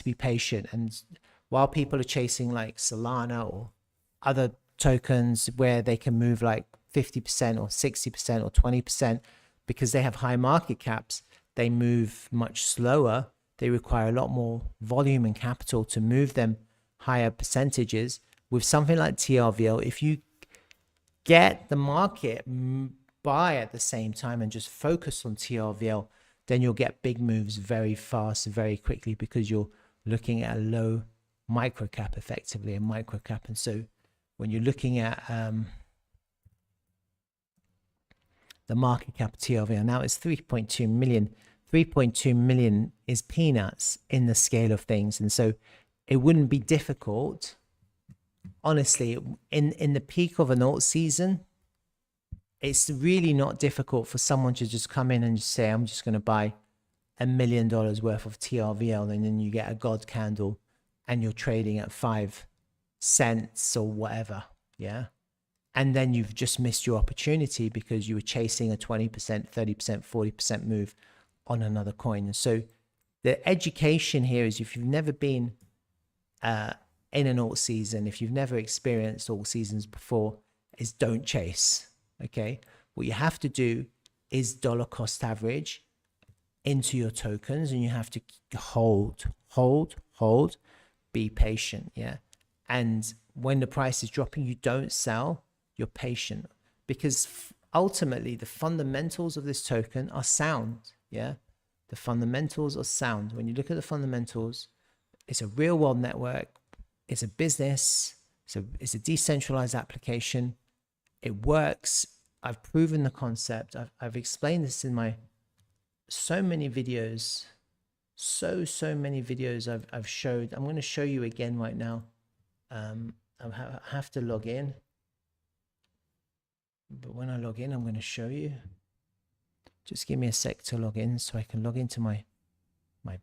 to be patient. And while people are chasing like Solana or other tokens where they can move like 50% or 60% or 20%, because they have high market caps, they move much slower. They require a lot more volume and capital to move them higher percentages. With something like TRVL, if you get the market buy at the same time and just focus on TRVL, then you'll get big moves very fast, very quickly, because you're looking at a low micro cap, effectively a micro cap. And so when you're looking at the market cap of TRVL now, it's 3.2 million. 3.2 million is peanuts in the scale of things. And so it wouldn't be difficult, honestly, in the peak of an alt season, it's really not difficult for someone to just come in and just say, I'm just going to buy $1 million worth of TRVL, and then you get a God candle and you're trading at 5 cents or whatever. Yeah. And then you've just missed your opportunity because you were chasing a 20%, 30%, 40% move on another coin. And so the education here is, if you've never been in an alt season, if you've never experienced alt seasons before, is don't chase. Okay. What you have to do is dollar cost average into your tokens, and you have to hold, be patient. Yeah. And when the price is dropping, you don't sell, you're patient, because ultimately the fundamentals of this token are sound. Yeah. The fundamentals are sound. When you look at the fundamentals, it's a real world network. It's a business. It's a decentralized application. It works. I've proven the concept. I've explained this in my so many videos. So many videos I've showed. I'm going to show you again right now. I have to log in. But when I log in, I'm going to show you. Just give me a sec to log in so I can log into my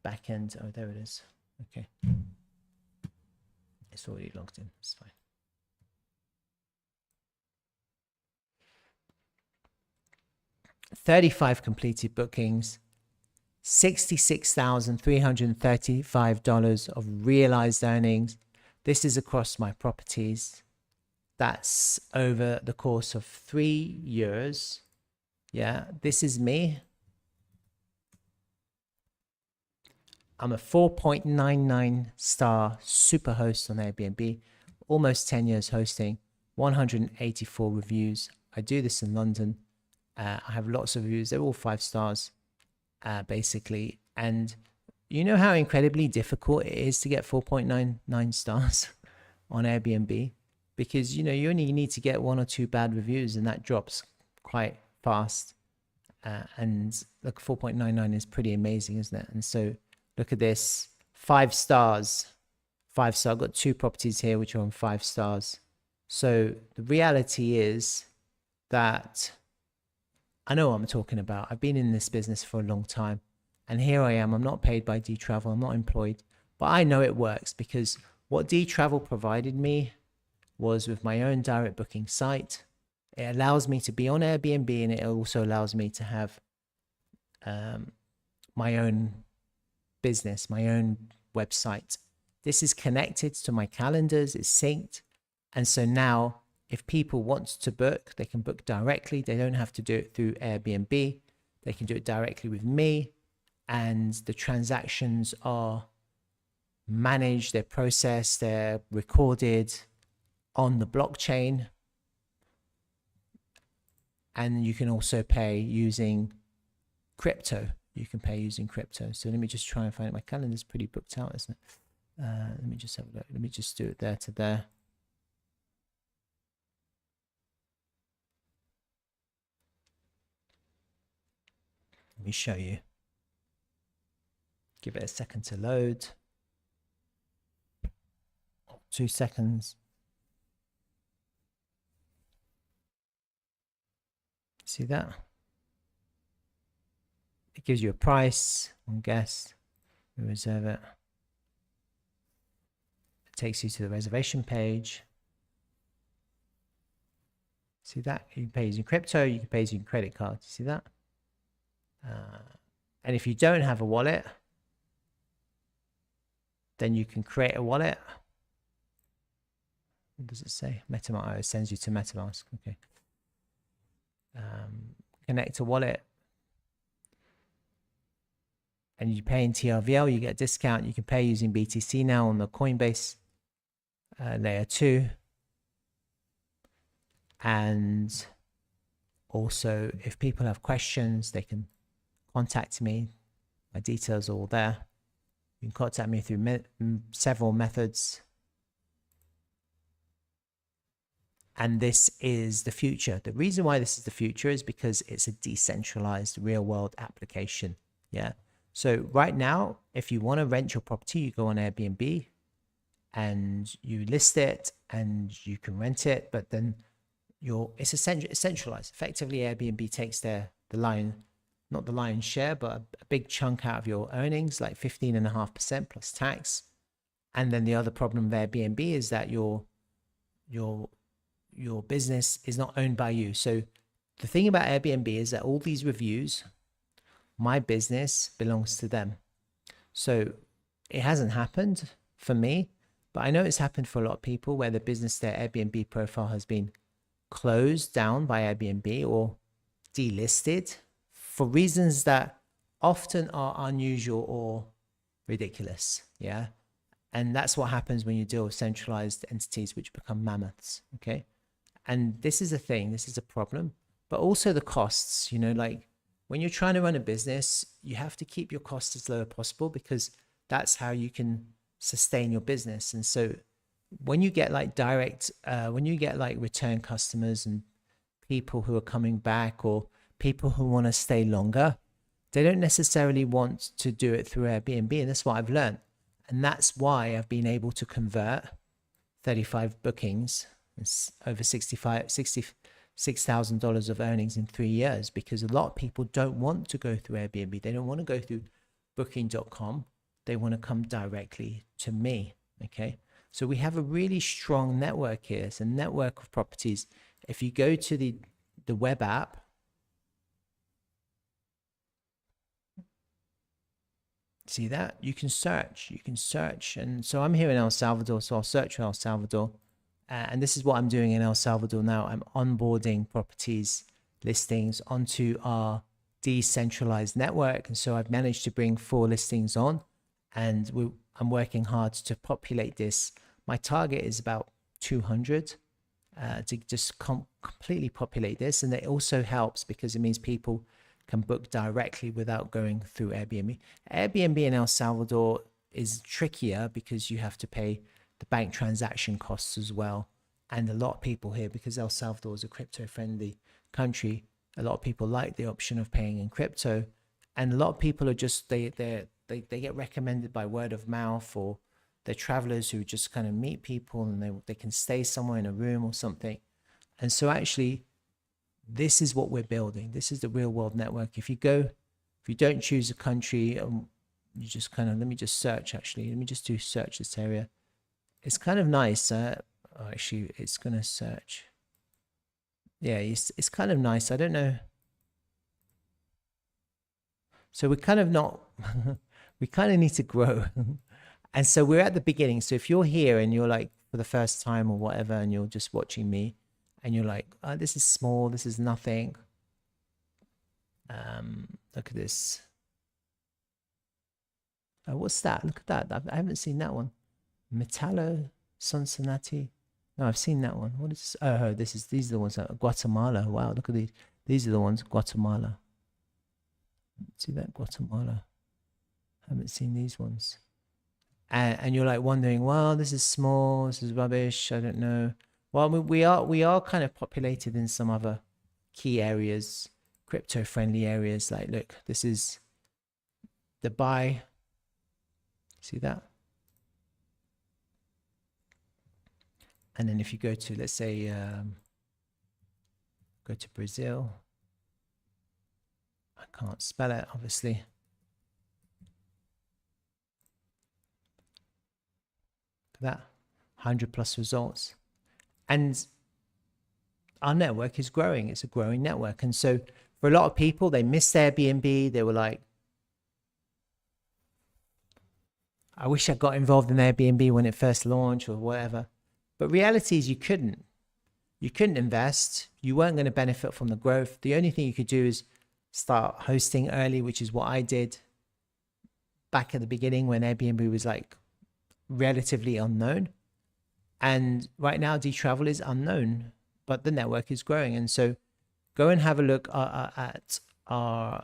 back end. Oh, there it is. Okay. It's already logged in. It's fine. $35 completed bookings, $66,335 of realized earnings. This is across my properties. That's over the course of 3 years. Yeah, this is me. I'm a 4.99 star Superhost on Airbnb, almost 10 years hosting, 184 reviews. I do this in London. I have lots of reviews. They're all 5 stars, basically. And you know how incredibly difficult it is to get 4.99 stars on Airbnb, because, you know, you only need to get 1 or 2 bad reviews and that drops quite fast. And look, 4.99 is pretty amazing, isn't it? And so look at this, 5 stars, 5 star. I've got 2 properties here which are on 5 stars. So the reality is that I know what I'm talking about. I've been in this business for a long time, and here I am. I'm not paid by Dtravel. I'm not employed, but I know it works, because what Dtravel provided me was with my own direct booking site. It allows me to be on Airbnb, and it also allows me to have my own business, my own website. This is connected to my calendars, it's synced. And so now if people want to book, they can book directly. They don't have to do it through Airbnb. They can do it directly with me. And the transactions are managed, they're processed, they're recorded on the blockchain. And you can also pay using crypto. You can pay using crypto. So let me just try and find it. My calendar's pretty booked out, isn't it? Let me just have a look. Let me just do it there to there. Let me show you. Give it a second to load. 2 seconds. See that? It gives you a price on guest. We reserve it. It takes you to the reservation page. See that? You can pay using crypto, you can pay using credit card. See that? And if you don't have a wallet, Then you can create a wallet. What does it say? MetaMask. Oh, it sends you to MetaMask. Okay. Connect a wallet. And you pay in TRVL, you get a discount. You can pay using BTC now on the Coinbase layer 2. And also, if people have questions, they can contact me. My details are all there. You can contact me through several methods. And this is the future. The reason why this is the future is because it's a decentralized real-world application. Yeah. So right now, if you want to rent your property, you go on Airbnb and you list it and you can rent it, but then it's centralized. Effectively, Airbnb takes not the lion's share, but a big chunk out of your earnings, like 15.5% plus tax. And then the other problem with Airbnb is that your business is not owned by you. So the thing about Airbnb is that all these reviews, my business belongs to them. So it hasn't happened for me, but I know it's happened for a lot of people where their Airbnb profile has been closed down by Airbnb or delisted for reasons that often are unusual or ridiculous. Yeah. And that's what happens when you deal with centralized entities which become mammoths. Okay. And this is a thing, this is a problem, but also the costs, like when you're trying to run a business, you have to keep your costs as low as possible because that's how you can sustain your business. And so when you get like return customers and people who are coming back or people who want to stay longer, they don't necessarily want to do it through Airbnb. And that's what I've learned. And that's why I've been able to convert 35 bookings, over $66,000 of earnings in 3 years, because a lot of people don't want to go through Airbnb. They don't want to go through booking.com. They want to come directly to me. Okay. So we have a really strong network here. It's a network of properties. If you go to the web app, see that? You can search. And so I'm here in El Salvador, so I'll search for El Salvador. And this is what I'm doing in El Salvador now. I'm onboarding properties listings onto our decentralized network. And so I've managed to bring 4 listings on, and I'm working hard to populate this. My target is about 200 to just completely populate this. And it also helps because it means people can book directly without going through Airbnb. Airbnb in El Salvador is trickier because you have to pay the bank transaction costs as well. And a lot of people here, because El Salvador is a crypto friendly country, a lot of people like the option of paying in crypto. And a lot of people are just, they get recommended by word of mouth, or they're travelers who just kind of meet people and they can stay somewhere in a room or something. And so actually, this is what we're building. This is the real world network. If you don't choose a country, you just kind of, let me just search actually. Let me just do search this area. It's kind of nice. Actually, it's going to search. Yeah, it's kind of nice. I don't know. So we're kind of not, we kind of need to grow. And so we're at the beginning. So if you're here and you're like for the first time or whatever, and you're just watching me and you're like, oh, this is small, this is nothing. Look at this. Oh, what's that? Look at that. I haven't seen that one. Metallo, Sonsonati. No, I've seen that one. What is this? Oh, these are the ones. Guatemala. Wow, look at these. These are the ones. Guatemala. See that? Guatemala. Haven't seen these ones. And you're like wondering, well, this is small. This is rubbish. I don't know. Well, we are kind of populated in some other key areas, crypto friendly areas. Like, look, this is Dubai. See that? And then if you go to, let's say, go to Brazil. I can't spell it, obviously. Look at that, 100+ results. And our network is growing. It's a growing network. And so for a lot of people, they missed Airbnb. They were like, I wish I got involved in Airbnb when it first launched or whatever. But reality is you couldn't. You couldn't invest. You weren't going to benefit from the growth. The only thing you could do is start hosting early, which is what I did back at the beginning when Airbnb was like relatively unknown. And right now Dtravel is unknown, but the network is growing. And so go and have a look at our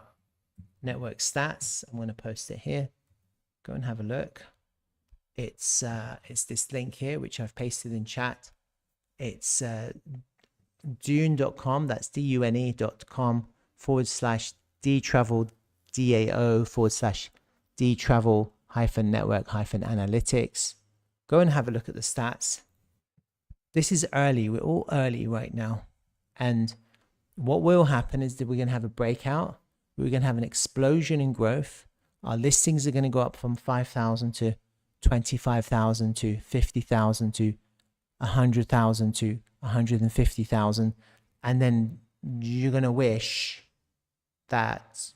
network stats. I'm going to post it here. Go and have a look. It's this link here, which I've pasted in chat. It's dune.com. That's dune.com/dtravel DAO/dtravel-network-analytics. Go and have a look at the stats. This is early. We're all early right now. And what will happen is that we're going to have a breakout. We're going to have an explosion in growth. Our listings are going to go up from 5,000 to 25,000 to 50,000 to 100,000 to 150,000. And then you're going to wish that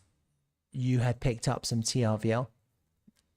you had picked up some TRVL.